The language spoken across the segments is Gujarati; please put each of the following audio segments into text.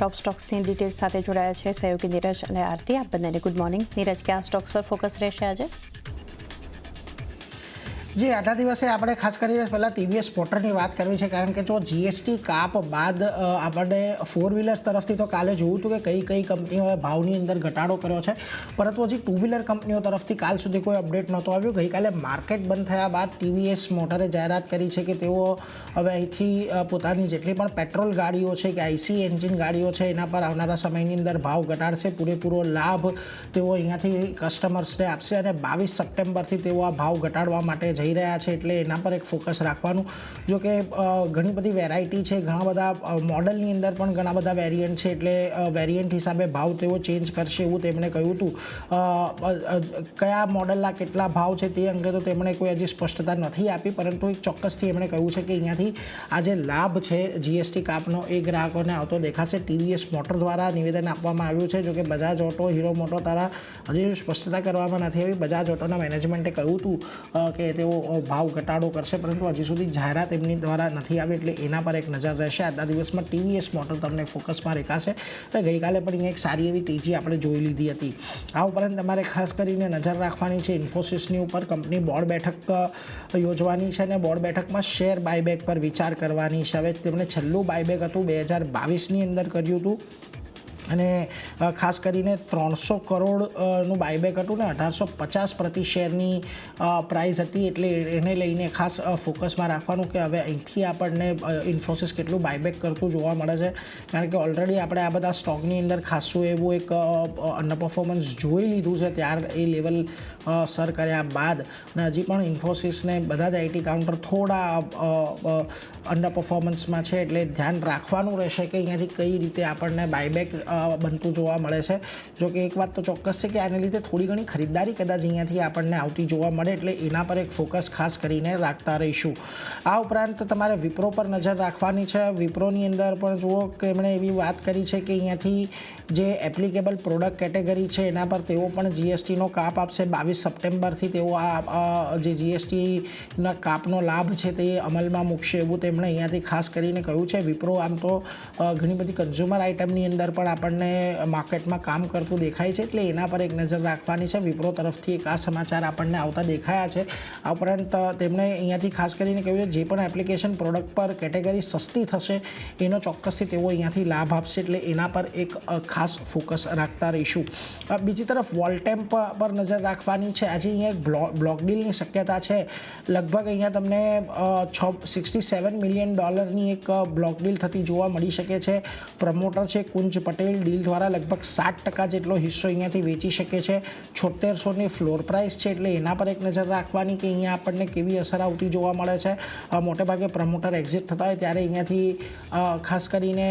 ટોપ સ્ટોક્સની ડિટેલ્સ સાથે જોડાયા છે સહયોગી નીરજ અને આરતી. આપ બંનેને ગુડ મોર્નિંગ. નીરજ, કયા સ્ટોક્સ પર ફોકસ રહેશે આજે? જી, આજના દિવસે આપણે ખાસ કરીને પહેલાં ટીવીએસ મોટરની વાત કરવી છે, કારણ કે જો જીએસટી કાપ બાદ આપણે ફોર વ્હીલર્સ તરફથી તો કાલે જોયું હતું કે કઈ કંપનીઓએ ભાવની અંદર ઘટાડો કર્યો છે, પરંતુ હજી ટુ વ્હીલર કંપનીઓ તરફથી કાલ સુધી કોઈ અપડેટ નહોતો આવ્યો. ગઈકાલે માર્કેટ બંધ થયા બાદ ટીવીએસ મોટરે જાહેરાત કરી છે કે તેઓ હવે અહીંથી પોતાની જેટલી પણ પેટ્રોલ ગાડીઓ છે કે આઈસી એન્જિન ગાડીઓ છે એના પર આવનારા સમયની અંદર ભાવ ઘટાડશે. પૂરેપૂરો લાભ તેઓ અહીંયાથી કસ્ટમર્સને આપશે અને 22 સપ્ટેમ્બરથી તેઓ આ ભાવ ઘટાડવા માટે જઈ રહ્યા છે, એટલે એના પર એક ફોકસ રાખવાનું. જો કે ઘણી બધી વેરાયટી છે, ઘણા બધા મોડલની અંદર પણ ઘણા બધા વેરિયન્ટ છે, એટલે વેરિયન્ટ હિસાબે ભાવ તેઓ ચેન્જ કરશે એવું તેમણે કહ્યું હતું. કયા મોડલના કેટલા ભાવ છે તે અંગે તો તેમણે કોઈ હજી સ્પષ્ટતા નથી આપી, પરંતુ એક ચોક્કસથી એમણે કહ્યું છે કે અહીંયાથી આ જે લાભ છે જીએસટી કાપનો એ ગ્રાહકોને આવતો દેખાશે. ટીવીએસ મોટર દ્વારા નિવેદન આપવામાં આવ્યું છે. જો કે બજાજ ઓટો, હીરો મોટો દ્વારા હજી સ્પષ્ટતા કરવામાં નથી આવી. બજાજ ઓટોના મેનેજમેન્ટે કહ્યું હતું કે તેઓ ભાવ ઘટાડો કરશે, પરંતુ હજી સુધી જાહેરાત એમની દ્વારા નથી આવી, એટલે એના પર એક નજર રહેશે. આજના દિવસમાં ટીવીએસ મોટર તમને ફોકસમાં રેખાશે. ગઈકાલે પણ અહીંયા એક સારી એવી તેજી આપણે જોઈ લીધી હતી. આ ઉપરાંત તમારે ખાસ કરીને નજર રાખવાની છે ઇન્ફોસિસની ઉપર. કંપની બોર્ડ બેઠક યોજવાની છે અને બોર્ડ બેઠકમાં શેર બાયબેક પર વિચાર કરવાની છે. હવે તેમણે છેલ્લું બાયબેક હતું 2022ની અંદર કર્યું હતું અને ખાસ કરીને 300 કરોડનું બાયબેક હતું ને 1850 પ્રતિ શેરની પ્રાઇસ હતી, એટલે એને લઈને ખાસ ફોકસમાં રાખવાનું કે હવે અહીંથી આપણને ઇન્ફોસિસ કેટલું બાયબેક કરતું જોવા મળે છે, કારણ કે ઓલરેડી આપણે આ બધા સ્ટોકની અંદર ખાસું એવું એક અંડર પરફોર્મન્સ જોઈ લીધું છે ત્યાર એ લેવલ સર કર્યા બાદ. અને હજી પણ ઇન્ફોસિસને બધા જ આઈટી કાઉન્ટર થોડા અંડર પરફોર્મન્સમાં છે, એટલે ધ્યાન રાખવાનું રહેશે કે અહીંયાથી કઈ રીતે આપણને બાયબેક બનતું જોવા મળે છે. જો કે એક વાત તો ચોક્કસ છે કે આને લીધે થોડી ઘણી ખરીદદારી કદાચ અહીંયાથી આપણને આવતી જોવા મળે, એટલે એના પર એક ફોકસ ખાસ કરીને રાખતા રહીશું. આ ઉપરાંત તમારે વિપ્રો પર નજર રાખવાની છે. વિપ્રોની અંદર પણ જુઓ કે એમણે એવી વાત કરી છે કે અહીંયાથી જે એપ્લિકેબલ પ્રોડક્ટ કેટેગરી છે એના પર તેઓ પણ જીએસટીનો કાપ આપશે. 22 સપ્ટેમ્બરથી તેઓ આ જે જીએસટીના કાપનો લાભ છે તે અમલમાં મૂકશે એવું તેમણે અહીંયાથી ખાસ કરીને કહ્યું છે. વિપ્રો આમ તો ઘણી બધી કન્ઝ્યુમર આઇટમની અંદર પણ આપણને માર્કેટમાં કામ કરતું દેખાય છે, એટલે એના પર એક નજર રાખવાની છે. વિપ્રો તરફથી એક આ સમાચાર આપણને આવતા દેખાયા છે. આ ઉપરાંત તેમણે અહીંયાથી ખાસ કરીને કહ્યું છે જે પણ એપ્લિકેશન પ્રોડક્ટ પર કેટેગરી સસ્તી થશે એનો ચોક્કસથી તેઓ અહીંયાથી લાભ આપશે, એટલે એના પર એક ખાસ ફોકસ રાખતા રહીશું. બીજી તરફ વોલ્ટેમ પર નજર રાખવાની છે. આજે અહીંયા એક બ્લોક ડીલની શક્યતા છે. લગભગ અહીંયા તમને $67 મિલિયન એક બ્લોક ડીલ થતી જોવા મળી શકે છે. પ્રમોટર છે કુંજ પટેલ, ડીલ દ્વારા લગભગ 7% જેટલો હિસ્સો અહીંયાથી વેચી શકે છે. 7600ની ફ્લોર પ્રાઇસ છે, એટલે એના પર એક નજર રાખવાની કે અહીંયા આપણને કેવી અસર આવતી જોવા મળે છે. મોટેભાગે પ્રમોટર એક્ઝિટ થતા હોય ત્યારે અહીંયાથી ખાસ કરીને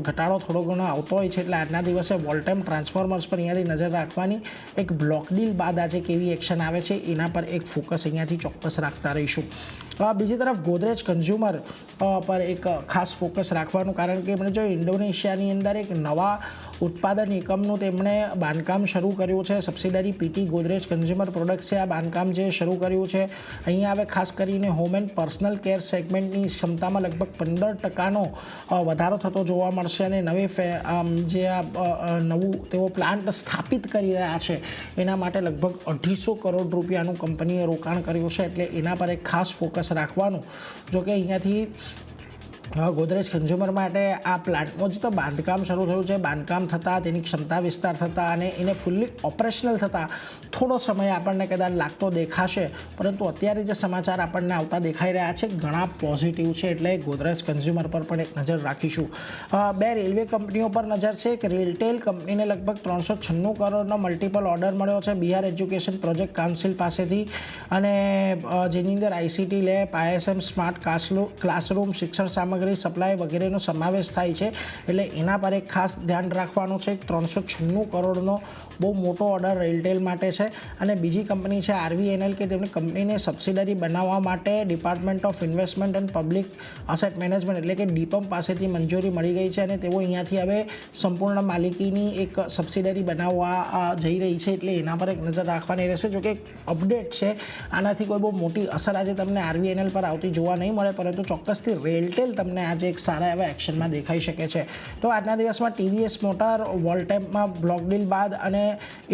ઘટાડો થોડો ઘણો આવતો હોય છે, એટલે આજના દિવસે વોલ્ટેમ ટ્રાન્સફોર્મર્સ પર અહીંયાથી નજર રાખવાની. એક બ્લોક ડીલ બાદ આજે કેવી એક્શન આવે છે એના પર એક ફોકસ અહીંયાથી ચોક્કસ રાખતા રહીશું. બીજી તરફ ગોદરેજ કન્ઝ્યુમર પર એક ખાસ ફોકસ રાખવાનું, કારણ કે એમણે જો ઇન્ડોનેશિયાની અંદર એક નવા ઉત્પાદન એકમનું તેમણે બાંધકામ શરૂ કર્યું છે. સબસિડરી પીટી ગોદરેજ કન્ઝ્યુમર પ્રોડક્ટ્સે આ બાંધકામ જે શરૂ કર્યું છે, અહીંયા હવે ખાસ કરીને હોમ એન્ડ પર્સનલ કેર સેગમેન્ટની ક્ષમતામાં લગભગ 15%નો વધારો થતો જોવા મળશે અને જે આ નવું તેઓ પ્લાન્ટ સ્થાપિત કરી રહ્યા છે એના માટે લગભગ 250 કરોડ રૂપિયાનું કંપનીએ રોકાણ કર્યું છે, એટલે એના પર એક ખાસ ફોકસ રાખવાનું. જોકે અહીંયાથી ગોદરેજ કન્ઝ્યુમર માટે આ પ્લાન્ટનું જ તો બાંધકામ શરૂ થયું છે. બાંધકામ થતાં તેની ક્ષમતા વિસ્તાર થતાં અને એને ફૂલ્લી ઓપરેશનલ થતાં થોડો સમય આપણને કદાચ લાગતો દેખાશે, પરંતુ અત્યારે જે સમાચાર આપણને આવતા દેખાઈ રહ્યા છે ઘણા પોઝિટિવ છે, એટલે ગોદરેજ કન્ઝ્યુમર પર પણ એક નજર રાખીશું. બે રેલવે કંપનીઓ પર નજર છે. એક રેલટેલ કંપનીને લગભગ 396 કરોડનો મલ્ટિપલ ઓર્ડર મળ્યો છે બિહાર એજ્યુકેશન પ્રોજેક્ટ કાઉન્સિલ પાસેથી, અને જેની અંદર ICT lab, ISM smart classroom, શિક્ષણ સામગ્રી સપ્લાય વગેરેનો સમાવેશ થાય છે, એટલે એના પર એક ખાસ ધ્યાન રાખવાનું છે. 396 કરોડનો બહુ મોટો ઓર્ડર રેલટેલ માટે છે. અને બીજી કંપની છે આરવીએનએલ, કે તેમની કંપનીને સબસિડરી બનાવવા માટે department of investment and public asset management એટલે કે ડીપમ પાસેથી મંજૂરી મળી ગઈ છે, અને તેઓ અહીંયાથી હવે સંપૂર્ણ માલિકીની એક સબસિડરી બનાવવા જઈ રહી છે, એટલે એના પર એક નજર રાખવાની રહેશે. જો કે અપડેટ છે, આનાથી કોઈ બહુ મોટી અસર આજે તમને આરવીએનએલ પર આવતી જોવા નહીં મળે, પરંતુ ચોક્કસથી રેલટેલ તમને આજે એક સારા એવા એક્શનમાં દેખાઈ શકે છે. તો આજના દિવસમાં TVS મોટર વોલ્ટેમમાં બ્લોક ડીલ બાદ અને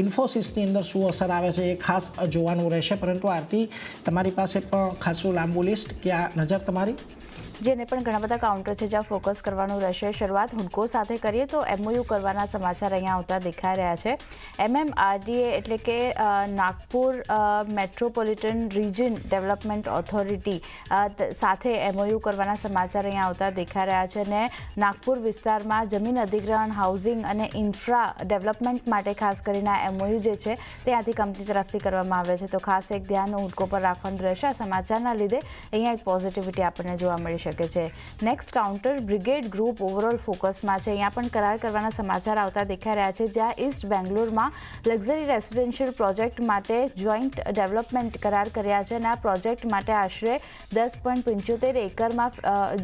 ઇન્ફોસિસની અંદર શું અસર આવે છે એ ખાસ જોવાનું રહેશે. પરંતુ આરતી, તમારી પાસે પણ ખાસું લાંબુ લિસ્ટ, ક્યાં નજર તમારી? જેને પણ ઘણા બધા કાઉન્ટર છે જ્યાં ફોકસ કરવાનું રહેશે. શરૂઆત હુડકો સાથે કરીએ તો MOU કરવાના સમાચાર અહીંયા આવતા દેખાઈ રહ્યા છે. MMRDA એટલે કે Nagpur metropolitan region development authority સાથે MOU કરવાના સમાચાર અહીંયા આવતા દેખાઈ રહ્યા છે. અને નાગપુર વિસ્તારમાં જમીન અધિગ્રહણ, હાઉસિંગ અને ઇન્ફ્રા ડેવલપમેન્ટ માટે ખાસ કરીને MOU જે છે ત્યાંથી કંપની તરફથી કરવામાં આવે છે. તો ખાસ એક ધ્યાન હુડકો પર રાખવાનું રહેશે. આ સમાચારના લીધે અહીંયા એક પોઝિટિવિટી આપણને જોવા મળી શકે છે. Next counter Brigade Group overall ફોકસમાં છે. અહીંયા પણ કરાર કરવાના સમાચાર આવતા દેખાઈ રહ્યા છે, જ્યાં ઈસ્ટ બેંગ્લોરમાં લક્ઝરી રેસિડેન્શિયલ પ્રોજેક્ટ માટે જોઈન્ટ ડેવલપમેન્ટ કરાર કર્યા છે. અને આ પ્રોજેક્ટ માટે આશરે 10.75 એકરમાં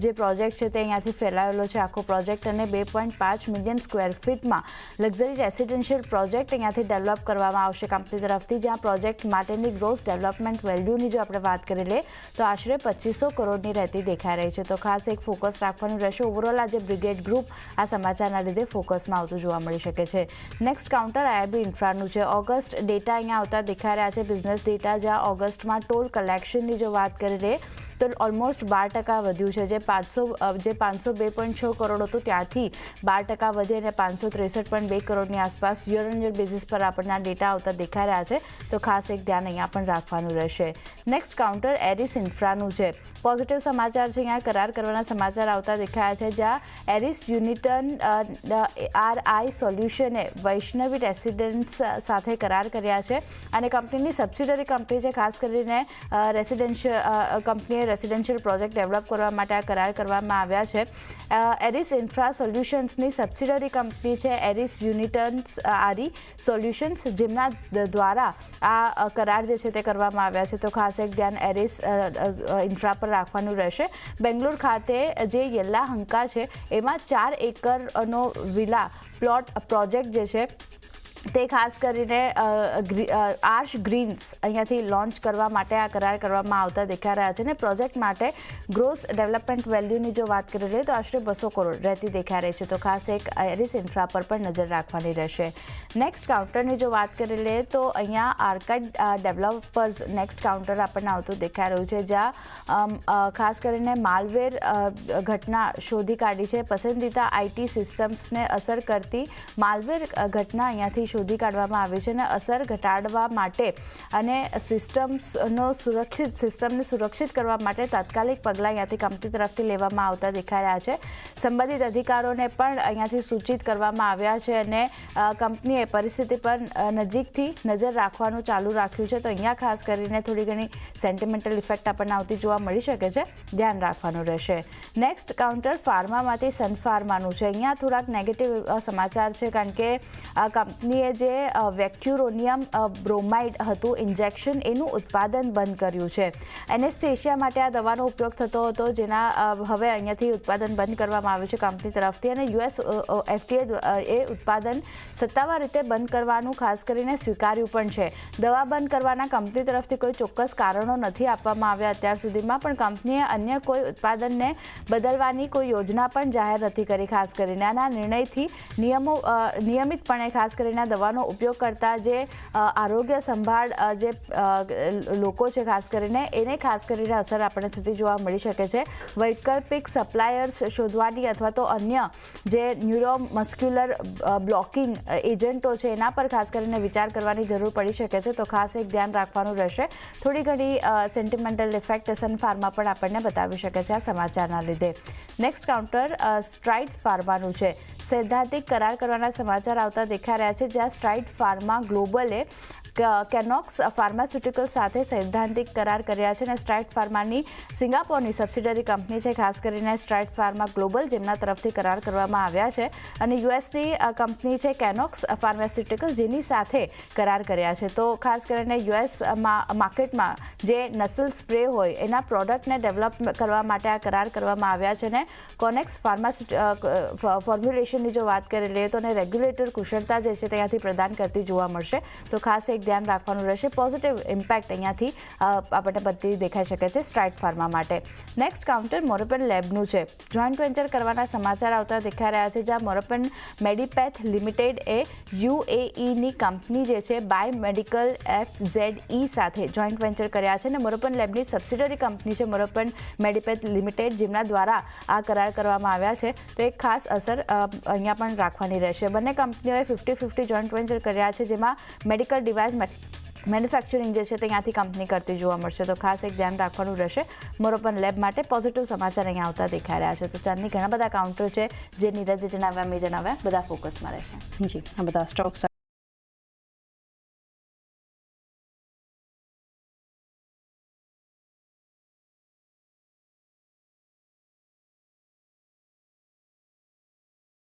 જે પ્રોજેક્ટ છે તે અહીંયાથી ફેલાયેલો છે આખો પ્રોજેક્ટ. અને 2.5 મિલિયન સ્ક્વેર ફીટમાં લક્ઝરી રેસિડેન્શિયલ પ્રોજેક્ટ અહીંયાથી ડેવલપ કરવામાં આવશે કંપની તરફથી, જ્યાં પ્રોજેક્ટ માટેની ગ્રોસ ડેવલપમેન્ટ વેલ્યુની જો આપણે વાત કરી લઈએ તો આશરે 2500 કરોડની રહેતી દેખાઈ રહી છે. તો ખાસ એક ફોકસ રાખવાનું રહેશે. ઓવરઓલ આજે બ્રિગેડ ગ્રુપ આ સમાચારના લીધે ફોકસમાં આવતું જોવા મળી શકે છે. નેક્સ્ટ કાઉન્ટર IRB ઇન્ફ્રાનું છે. ઓગસ્ટ ડેટા અહીંયા આવતા દેખાઈ રહ્યા છે, બિઝનેસ ડેટા, જ્યાં ઓગસ્ટમાં ટોલ કલેક્શનની જો વાત કરી લઈએ તો ઓલમોસ્ટ 12% વધ્યું છે. જે 502.6 કરોડ હતું ત્યાંથી 12% વધી અને 563.2 કરોડની આસપાસ યર ઓન યર બેઝિસ પર આપણને ડેટા આવતા દેખાઈ રહ્યા છે. તો ખાસ એક ધ્યાન અહીંયા પણ રાખવાનું રહેશે. નેક્સ્ટ કાઉન્ટર એરિસ ઇન્ફ્રાનું છે. પોઝિટિવ સમાચાર છે. અહીંયા કરાર કરવાના સમાચાર આવતા દેખાયા છે, જ્યાં એરિસ યુનિટન RI સોલ્યુશને વૈષ્ણવી રેસિડેન્સ સાથે કરાર કર્યા છે. અને કંપનીની સબસિડરી કંપની છે. ખાસ કરીને રેસિડેન્શિયલ પ્રોજેક્ટ ડેવલપ કરવા માટે આ કરાર કરવામાં આવ્યા છે. એરિસ ઇન્ફ્રા સોલ્યુશન્સની સબસિડરી કંપની છે એરિસ યુનિટન્સ RI સોલ્યુશન્સ, જેમના દ્વારા આ કરાર જે છે તે કરવામાં આવ્યા છે. તો ખાસ એક ધ્યાન એરિસ ઇન્ફ્રા પર રાખવાનું રહેશે. બેંગ્લોર ખાતે જે યેલ્લાહંકા છે એમાં 4 એકરનો વિલા પ્લોટ પ્રોજેક્ટ જે છે તે ખાસ કરીને આર્શ ગ્રીન્સ અહીંયાથી લોન્ચ કરવા માટે આ કરાર કરવામાં આવતા દેખાઈ રહ્યા છે. અને પ્રોજેક્ટ માટે ગ્રોસ ડેવલપમેન્ટ વેલ્યુની જો વાત કરી લઈએ તો આશરે 200 કરોડ રહેતી દેખાઈ રહી છે. તો ખાસ એક એરિસ ઇન્ફ્રા પર પણ નજર રાખવાની રહેશે. નેક્સ્ટ કાઉન્ટરની જો વાત કરી લઈએ તો અહીંયા આર્કાઇડ ડેવલપર્સ નેક્સ્ટ કાઉન્ટર આપણને આવતું દેખાઈ રહ્યું છે, જ્યાં ખાસ કરીને માલવેર ઘટના શોધી કાઢી છે. પસંદીદા IT સિસ્ટમ્સને અસર કરતી માલવેર ઘટના અહીંયાથી શોધી કાઢવામાં આવી છે. અને અસર ઘટાડવા માટે અને સિસ્ટમને સુરક્ષિત કરવા માટે તાત્કાલિક પગલાં અહીંયાથી કંપની તરફથી લેવામાં આવતા દેખાઈ રહ્યા છે. સંબંધિત અધિકારોને પણ અહીંયાથી સૂચિત કરવામાં આવ્યા છે. અને કંપનીએ પરિસ્થિતિ પર નજીકથી નજર રાખવાનું ચાલુ રાખ્યું છે. તો અહીંયા ખાસ કરીને થોડી ઘણી સેન્ટિમેન્ટલ ઇફેક્ટ આપણને આવતી જોવા મળી શકે છે, ધ્યાન રાખવાનું રહેશે. નેક્સ્ટ કાઉન્ટર ફાર્મામાંથી સન ફાર્માનું છે. અહીંયા થોડાક નેગેટિવ સમાચાર છે, કારણ કે કંપનીએ જે વેક્યુરોનિયમ બ્રોમાઇડ હતું ઇન્જેક્શન, એનું ઉત્પાદન બંધ કર્યું છે. એનેસ્થેશિયા માટે આ દવાનો ઉપયોગ થતો હતો, જેના હવે અહીંયાથી ઉત્પાદન બંધ કરવામાં આવ્યું છે કંપની તરફથી. અને US FDA એ ઉત્પાદન સત્તાવાર રીતે બંધ કરવાનું ખાસ કરીને સ્વીકાર્યું પણ છે. દવા બંધ કરવાના કંપની તરફથી કોઈ ચોક્કસ કારણો નથી આપવામાં આવ્યા અત્યાર સુધીમાં, પણ કંપનીએ અન્ય કોઈ ઉત્પાદનને બદલવાની કોઈ યોજના પણ જાહેર નથી કરી. ખાસ કરીને આના નિર્ણયથી નિયમિતપણે ખાસ કરીને દવાનો ઉપયોગ કરતા જે આરોગ્ય સંભાળ જે લોકો છે ખાસ કરીને એને ખાસ કરીને અસર આપણને થતી જોવા મળી શકે છે. વૈકલ્પિક સપ્લાયર્સ શોધવાની અથવા તો અન્ય જે ન્યુરોમસ્ક્યુલર બ્લોકિંગ એજન્ટો છે એના પર ખાસ કરીને વિચાર કરવાની જરૂર પડી શકે છે. તો ખાસ એક ધ્યાન રાખવાનું રહેશે. થોડી ઘણી સેન્ટિમેન્ટલ ઇફેક્ટ સન ફાર્મા પણ આપણને બતાવી શકે છે આ સમાચારના લીધે. નેક્સ્ટ કાઉન્ટર સ્ટ્રાઇડ્સ ફાર્માનું છે. સૈદ્ધાંતિક કરાર કરવાના સમાચાર આવતા દેખાઈ રહ્યા છે, જ્યાં સ્ટ્રાઇડ ફાર્મા ગ્લોબલે કેનોક્સ ફાર્માસ્યુટિકલ સાથે સૈદ્ધાંતિક કરાર કર્યા છે. અને સ્ટ્રાઇડ ફાર્માની સિંગાપોરની સબસિડરી કંપની છે ખાસ કરીને સ્ટ્રાઇડ ફાર્મા ગ્લોબલ, જેમના તરફથી કરાર કરવામાં આવ્યા છે. અને યુએસની કંપની છે કેનોક્સ ફાર્માસ્યુટિકલ, જેની સાથે કરાર કર્યા છે. તો ખાસ કરીને US માર્કેટમાં જે નસલ સ્પ્રે હોય એના પ્રોડક્ટને ડેવલપ કરવા માટે આ કરાર કરવામાં આવ્યા છે. અને કોનેક્સ ફોર્મ્યુલેશનની જો વાત કરી લઈએ તો રેગ્યુલેટર કુશળતા જે છે ત્યાંથી પ્રદાન કરતી જોવા મળશે. તો ખાસ એક એક ધ્યાન રાખવાનું રહેશે. પોઝિટિવ ઇમ્પેક્ટ અહીંયાથી આપણને બધી દેખાઈ શકે છે સ્ટ્રાઇડ ફાર્મા માટે. નેક્સ્ટ કાઉન્ટર મોરોપન લેબનું છે. જોઈન્ટ વેન્ચર કરવાના સમાચાર આવતા દેખાઈ રહ્યા છે, જ્યાં મોરોપન મેડિપેથ લિમિટેડ એ UAEની કંપની જે છે બાય મેડિકલ FZE સાથે જોઈન્ટ વેન્ચર કર્યા છે અને મોરોપન લેબની સબસિડરી કંપની છે મોરોપન મેડિપેથ લિમિટેડ, જેમના દ્વારા આ કરાર કરવામાં આવ્યા છે. તો એક ખાસ અસર અહીંયા પણ રાખવાની રહેશે. બંને કંપનીઓએ 50-50 જોઈન્ટ વેન્ચર કર્યા છે, જેમાં મેડિકલ ડિવાઇસ મેન્યુફેક્ચરિંગ જે છે તે અહીંયાથી કંપની કરતી જોવા મળશે. તો ખાસ એક ધ્યાન રાખવાનું રહેશે મોરોપન લેબ માટે. પોઝિટિવ સમાચાર અહીંયા આવતા દેખાઈ રહ્યા છે. તો ચાંદની ઘણા બધા કાઉન્ટર છે જે નીરજે જણાવ્યા, મેં જણાવ્યા, બધા ફોકસમાં રહેશે. જી, આ બધા સ્ટોક્સ